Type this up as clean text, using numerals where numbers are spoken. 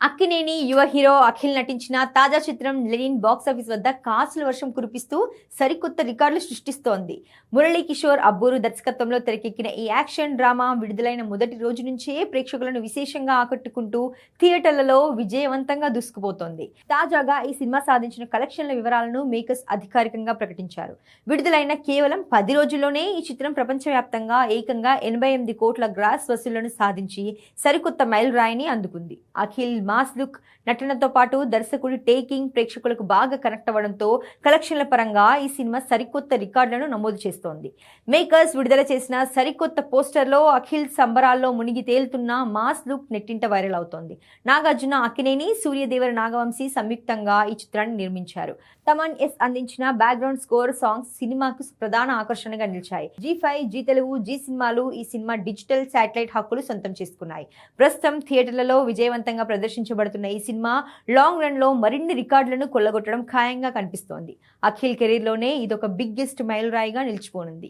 అక్కినేని యువ హీరో అఖిల్ నటించిన తాజా చిత్రం లెనిన్ బాక్సాఫీస్ వద్ద కాసుల వర్షం కురిపిస్తూ సరికొత్త రికార్డులు సృష్టిస్తోంది. మురళీ కిషోర్ అబ్బూరు దర్శకత్వంలో తెరకెక్కిన ఈ యాక్షన్ డ్రామా విడుదలైన మొదటి రోజు నుంచే ప్రేక్షకులను విశేషంగా ఆకట్టుకుంటూ థియేటర్లలో విజయవంతంగా దూసుకుపోతోంది. తాజాగా ఈ సినిమా సాధించిన కలెక్షన్ల వివరాలను మేకర్స్ అధికారికంగా ప్రకటించారు. విడుదలైన కేవలం 10 రోజుల్లోనే ఈ చిత్రం ప్రపంచవ్యాప్తంగా ఏకంగా 88 కోట్ల గ్రాస్ వసూళ్లను సాధించి సరికొత్త మైలురాయిని అందుకుంది. అఖిల్ మాస్ లుక్, నటనతో పాటు దర్శకుడి టేకింగ్ ప్రేక్షకులకు బాగా కనెక్ట్ అవ్వడంతో కలెక్షన్ల పరంగా ఈ సినిమా సరికొత్త రికార్డులను నమోదు చేస్తోంది. మేకర్స్ విడుదల చేసిన సరికొత్త పోస్టర్లో అఖిల్ సంబరాల్లో మునిగి తేలుతున్న మాస్ లుక్ నెట్టింట వైరల్ అవుతోంది. నాగార్జున, అక్కినేని, సూర్యదేవర నాగవంశీ సంయుక్తంగా ఈ చిత్రాన్ని నిర్మించారు. తమన్ ఎస్ అందించిన బ్యాక్గ్రౌండ్ స్కోర్ సాంగ్స్ సినిమాకు ప్రధాన ఆకర్షణగా నిలిచాయి. జీ5, జీ తెలుగు, జీ సినిమాలు ఈ సినిమా డిజిటల్ శాటిలైట్ హక్కులు సొంతం చేసుకున్నాయి. ప్రస్తుతం థియేటర్లలో విజయవంతంగా ప్రదర్శించబడుతున్న ఈ సినిమా లాంగ్ రన్ లో మరిన్ని రికార్డులను కొల్లగొట్టడం ఖాయంగా కనిపిస్తోంది. అఖిల్ కెరీర్ లోనే ఇదొక బిగ్గెస్ట్ మైలురాయిగా నిలిచిపోనుంది.